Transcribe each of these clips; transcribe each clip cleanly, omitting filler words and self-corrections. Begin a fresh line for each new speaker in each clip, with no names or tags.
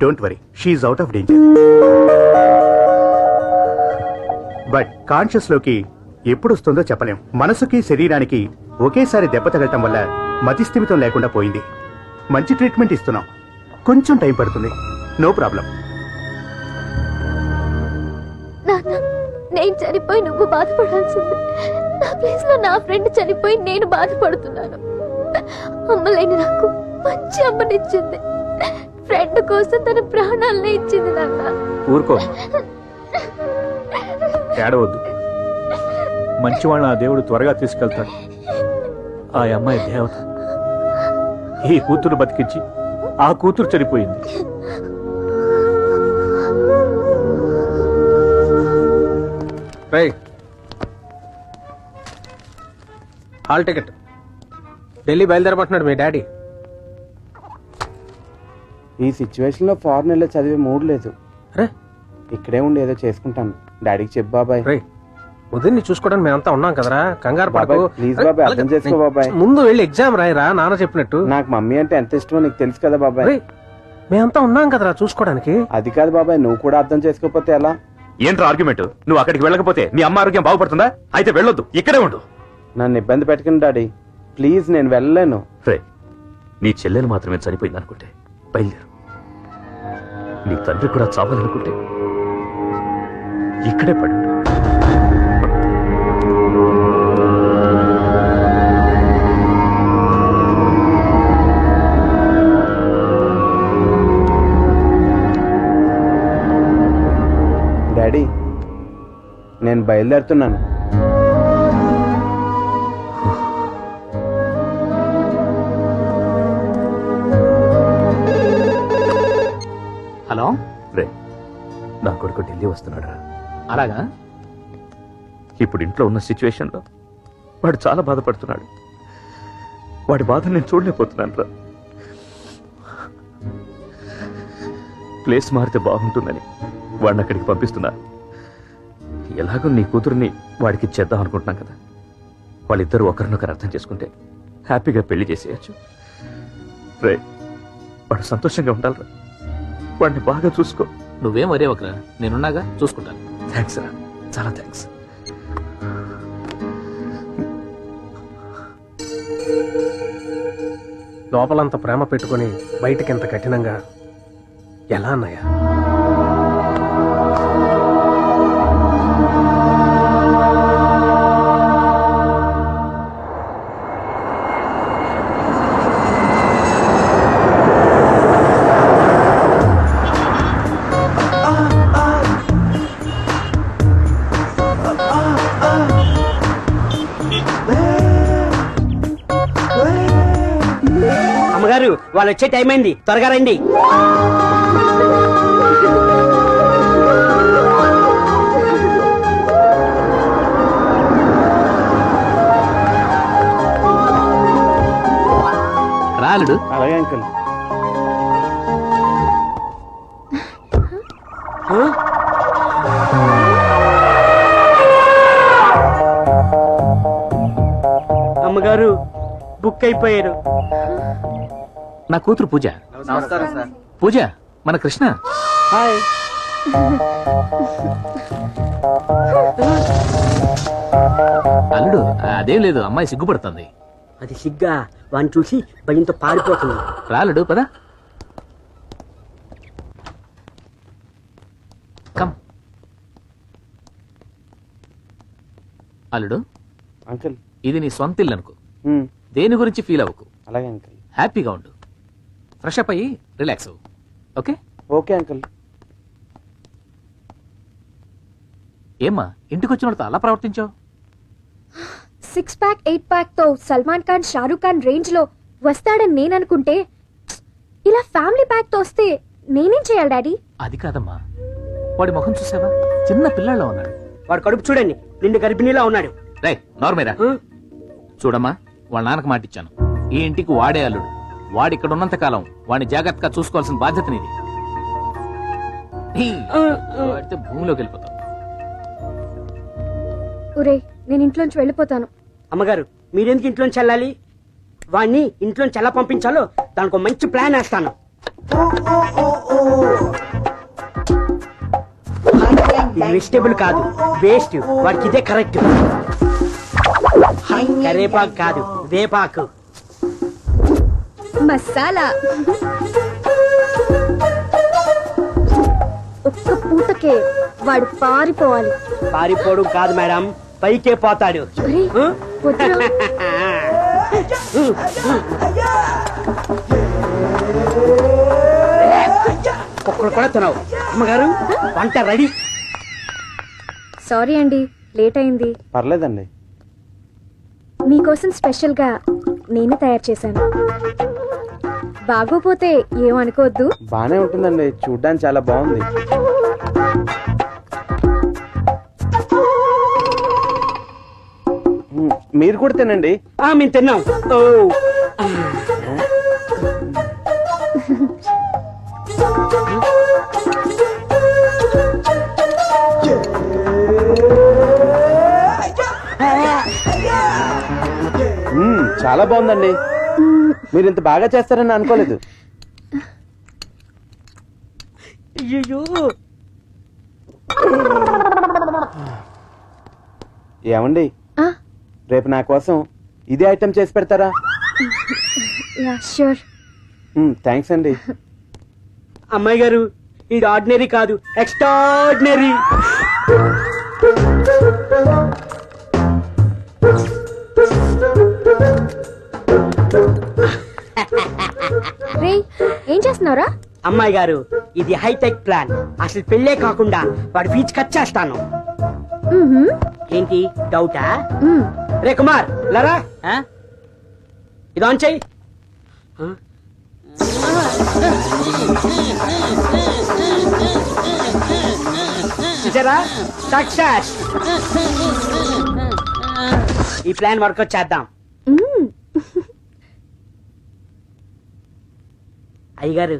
Don't worry, she's out of danger. But conscious లోకి ఎప్పుడు వస్తుందో చెప్పలేం. మనసుకి శరీరానికి ఒకేసారి దెబ్బ తగలటం వల్ల మతిస్థిమితం లేకుండా పోయింది. మంచి ట్రీట్మెంట్ ఇస్తున్నాం, కొంచెం టైం పడుతుంది. No problem.
నేను చనిపోయి నువ్వు బాధపడాల్సింది. నా ప్లేస్ లో నా ఫ్రెండ్ చనిపోయి నేను బాధపడుతున్నాను. అమ్మలేని నాకు మంచి అమ్మనిచ్చింది. ఫ్రెండ్ కోసం తన ప్రాణాలనే ఇచ్చింది. నాన్న
ఊరుకో, ఏడవద్దు. మంచి వాళ్ళని ఆ దేవుడు త్వరగా తీసుకెళ్తాడు. ఆ అమ్మాయి దేవత. ఈ కూతురు బతికించి ఆ కూతురు చనిపోయింది.
Hall ticket. ఢిల్లీ బయలుదేరబోతున్నాడు మీ డాడీ.
ఈ సిచ్యువేషన్ లో ఫారెన్ వెళ్ళి చదివే మూడ్ లేదు.
రే,
ఇక్కడే ఉండి ఏదో చేసుకుంటాను. డాడీకి చెప్పు బాబాయ్.
రే, ఉదయన్ని చూసుకోవడానికి మేమంతా ఉన్నాం కదరా, కంగారు పడకు.
బాబాయ్ ప్లీజ్ బాబాయ్, అర్థం చేసుకో బాబాయ్.
ముందు వెళ్ళి ఎగ్జామ్ రాయరా, నాన్న చెప్పినట్టు.
నాకు మమ్మీ అంటే ఎంత ఇష్టమో నీకు తెలుసు కదా బాబాయ్.
రే, మేమంతా ఉన్నాం కదరా చూసుకోవడానికి.
అది కాదు బాబాయ్, నువ్వు కూడా అర్థం చేసుకోకపోతే ఎలా?
ఏంట్రా ఆర్గ్యుమెంట్? నువ్వు అక్కడికి వెళ్ళకపోతే నీ అమ్మ ఆరోగ్యం బాగుపడుతుందా? అయితే వెళ్ళొద్దు, ఇక్కడే ఉండు.
నన్ను ఇబ్బంది పెట్టకండి డాడీ ప్లీజ్, నేను వెళ్ళలేను.
రే, నీ చెల్లెలు మాత్రమే చనిపోయింది అనుకుంటే బయలుదేరు. నీ తండ్రి కూడా చావాలనుకుంటే ఇక్కడే పడు.
డాడీ నేను బయలుదేరుతున్నాను.
హలో రే, నా కొడుకు ఢిల్లీ వస్తున్నాడు రా.
అలాగా?
ఇప్పుడు ఇంట్లో ఉన్న సిచ్యువేషన్లో వాడు చాలా బాధపడుతున్నాడు. వాడి బాధ నేను చూడలేకపోతున్నాను రా. ప్లేస్ మారితే బాగుంటుందని వాడిని అక్కడికి పంపిస్తున్నా. ఎలాగో నీ కూతురుని వాడికి ఇచ్చేద్దాం అనుకుంటున్నాం కదా. వాళ్ళిద్దరూ ఒకరినొకరు అర్థం చేసుకుంటే హ్యాపీగా పెళ్లి చేసేయచ్చు. రే, వాడు సంతోషంగా ఉండాలిరా. వాడిని బాగా చూసుకో.
నువ్వేం వరే ఒకరా, నేనున్నాగా, చూసుకుంటాను.
థ్యాంక్స్ రా, చాలా థ్యాంక్స్.
లోపలంత ప్రేమ పెట్టుకుని బయటకి ఎంత కఠినంగా ఎలా అన్నయ్యా?
అమ్మగారు వాళ్ళు వచ్చే టైం అయింది, త్వరగా రండి.
రాలుడు.
అలాగే అంకుల్.
అమ్మగారు బుక్ అయిపోయారు.
నా కూతురు పూజ.
నమస్కారం సార్.
పూజ, మన కృష్ణ.
హాయ్.
అల్లుడు, అదేం లేదు, అమ్మాయి సిగ్గుపడుతుంది.
అది సిగ్గా, వాడిని చూసి భయంతో పారిపోతుంది.
రాలుడు పదా. కమ్. అల్లుడు,
అంకుల్.
ఇది నీ సొంత ఇల్లు అనుకో.
హ్మ్.
దేని గురించి ఫీల్ అవ్వకు.
అలాగే అంకుల్.
హ్యాపీగా ఉండు. ఫ్రెష్ అప్ అయ్యి రిలాక్స్ అవ్వు. ఓకే?
Okay uncle.
ఏమ్మా, ఇంటికి వచ్చిన వాళ్ళతో అలా ప్రవర్తించావు?
6 ప్యాక్ 8 ప్యాక్ తో సల్మాన్ ఖాన్ షారూక్ ఖాన్ రేంజ్ లో వస్తాడని నేను అనుకుంటే ఇలా ఫ్యామిలీ ప్యాక్ తో వస్తే నేనేం చేయాలి డాడీ?
అది కాదమ్మా, వాడి ముఖం చూసావా? చిన్న పిల్లాళ్ళ ఉన్నాడు.
వాడు కడుపు చూడండి, నిండు గర్భిణీలా ఉన్నాడు.
రే నార్మేరా, చూడమ్మా, వాళ్ళ నాన్నకు మాటిచ్చాను. ఈ ఇంటికి వాడే అల్లుడు. వాడి ఇక్కడ ఉన్నంత కాలం వాడిని జాగ్రత్తగా చూసుకోవాల్సిన బాధ్యత నీది. వాడితే భూమిలోకి వెళ్ళిపోతావు.
ఒరే, నేను ఇంట్లోంచి వెళ్ళిపోతాను.
అమ్మగారు మీరెందుకు ఇంట్లోంచి వెళ్ళాలి? వాడిని ఇంట్లోంచి ఎలా పంపించాలో దానికి ఒక మంచి ప్లాన్ వేస్తాను. ఇది వెజిటేబుల్ కాదు, వేస్ట్. వాడికి ఇదే కరెక్ట్. కరేపాకు కాదు, వేపాకు.
మసాలా. ఒక్క పూటకే వాడు పారిపోవాలి.
పారిపోవడం కాదు మేడం, పైకే పోతాడు.
అరే, వద్దురా.
ఒక్కడు కూడా తినవు. అమ్మగారు వంట రెడీ.
సారీ అండి, లేట్ అయింది.
పర్లేదండి.
మీకోసం స్పెషల్ గా నేనే తయారు చేశాను. బాగోపోతే ఏమనుకోవద్దు.
బానే ఉంటుందండి, చూడ్డానికి చాలా బాగుంది. మీరు కూడా తినండి.
మేము తిన్నాం. ఓ
చాలా బాగుందండి. మీరు ఇంత బాగా చేస్తారని అనుకోలేదు.
అయ్యో,
ఏమండి,
ఆ,
రేపు నా కోసం ఇదే ఐటెం చేసి పెడతారా?
Yeah, sure.
థ్యాంక్స్ అండి.
అమ్మాయి గారు, ఇది ఆర్డినరీ కాదు, ఎక్స్ట్రాడినరీ.
రే, ఏం చేస్తున్నావురా?
అమ్మాయి గారు, ఇది హైటెక్ ప్లాన్. అసలు పెళ్ళే కాకుండా వాడి ఫీజు కట్ చేస్తాను. ఏంటి డౌటా? రే కుమార్, లరా ఇది ఆన్ చెయ్యి. చూసారా, సక్సెస్. ఈ ప్లాన్ వర్కౌట్ చేద్దాం. అయ్యగారు,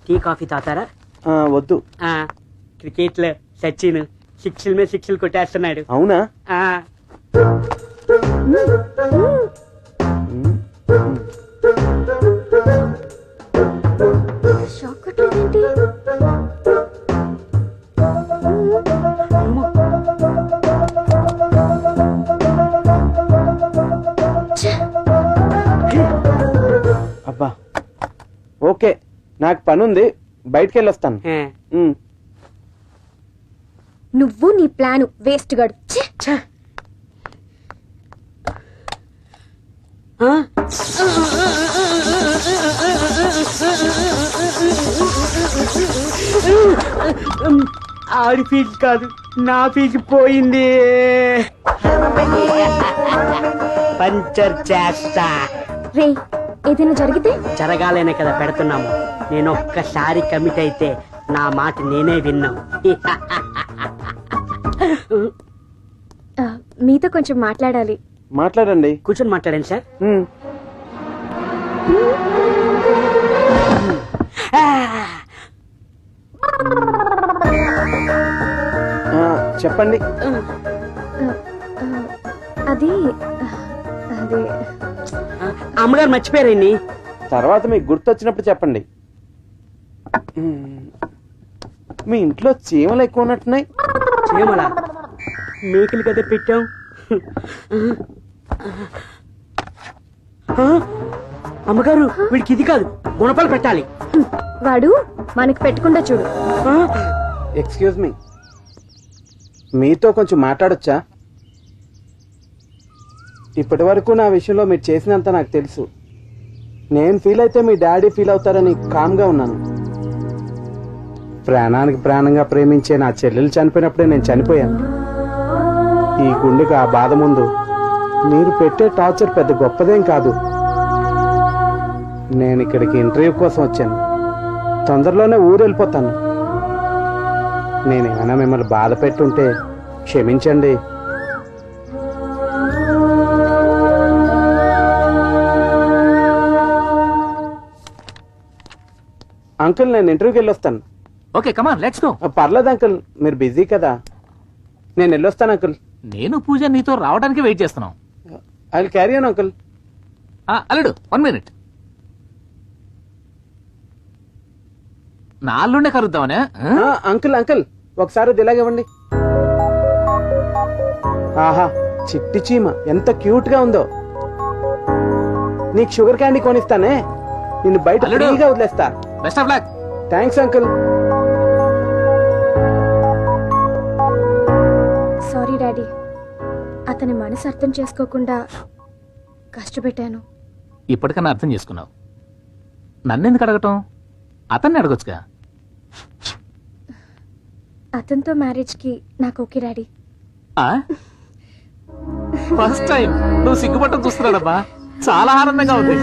టీ కాఫీ తాతారా?
వద్దు.
క్రికెట్ లో సచిన్ సిక్స్ల మీద సిక్స్లు కొట్టేస్తున్నాడు.
అవునా?
షాక్ కొట్టలేదేంటి?
అబ్బా, ఓకే, నాకు పని ఉంది, బయటికి వెళ్ళొస్తాను.
నువ్వు నీ ప్లాను వేస్ట్ గడు. ఛే!
ఆడి ఫీజు కాదు, నా ఫీజు పోయింది. పంచర్ చేస్తా.
రే, ఏదైనా జరిగితే?
జరగాలనే కదా పెడుతున్నాము. నేను ఒక్కసారి కమిట్ అయితే నా మాట నేనే విన్నాం.
మీతో కొంచెం మాట్లాడాలి.
మాట్లాడండి.
కూర్చొని మాట్లాడండి సార్.
చెప్పండి.
అది అది
అమ్మగారు మర్చిపోయారండి.
తర్వాత మీకు గుర్తొచ్చినప్పుడు చెప్పండి. మీ ఇంట్లో చీమలు ఎక్కువ ఉన్నట్టున్నాయి.
చీమలా? మేకలు కదా పెట్టాం. అమ్మగారు, వీడికి ఇది కాదు, గుణపాలు పెట్టాలి.
వాడు మనకి పెట్టకుండా చూడు.
ఎక్స్క్యూజ్ మీ, మీతో కొంచెం మాట్లాడొచ్చా? ఇప్పటి వరకు నా విషయంలో మీరు చేసినంత నాకు తెలుసు. నేను ఫీల్ అయితే మీ డాడీ ఫీల్ అవుతారని కామ్గా ఉన్నాను. ప్రాణానికి ప్రాణంగా ప్రేమించే నా చెల్లెలు చనిపోయినప్పుడే నేను చనిపోయాను. ఈ గుండెకి ఆ బాధ ముందు మీరు పెట్టే టార్చర్ పెద్ద గొప్పదేం కాదు. నేను ఇక్కడికి ఇంటర్వ్యూ కోసం వచ్చాను. తొందరలోనే ఊరు వెళ్ళిపోతాను. నేనేమైనా మిమ్మల్ని బాధ పెట్టుంటే క్షమించండి. అంకుల్, నేను ఇంటర్వ్యూకి వెళ్ళొస్తాను.
Okay, come on, let's go.
పర్లేదు అంకుల్, మీరు బిజీ కదా. నేను వెళ్ళొస్తాను అంకుల్.
నేను పూజ నీతో రావడానికి వెయిట్ చేస్తున్నాం.
I will carry on uncle.
అల్లుడు, 1 minute. నా అల్లుండే కలుద్దామనే.
అంకుల్ ఒకసారి ఇది ఇలాగివ్వండి. ఆహా చిట్టి చీమ ఎంత క్యూట్ గా ఉందో. నీకు షుగర్ క్యాండీ కొనిస్తానే, నిన్ను బయట
అల్లుడు.
ఫ్రీగా వదిలేస్తా.
Best of luck.
Thanks uncle.
Sorry daddy, అతని మనసు అర్థం చేసుకోకుండా కష్టపెట్టాను.
ఇప్పటికన్నా అర్థం చేసుకున్నావు. నన్నెందుకు అడగటం? అతన్ని అడగొచ్చుగా.
అతనితో మ్యారేజ్కి నాకు ఓకే డాడీ.
ఫస్ట్ టైం నువ్వు సిగ్గుపట్టం చూస్తున్నాడబ్బా. చాలా ఆనందంగా ఉంది.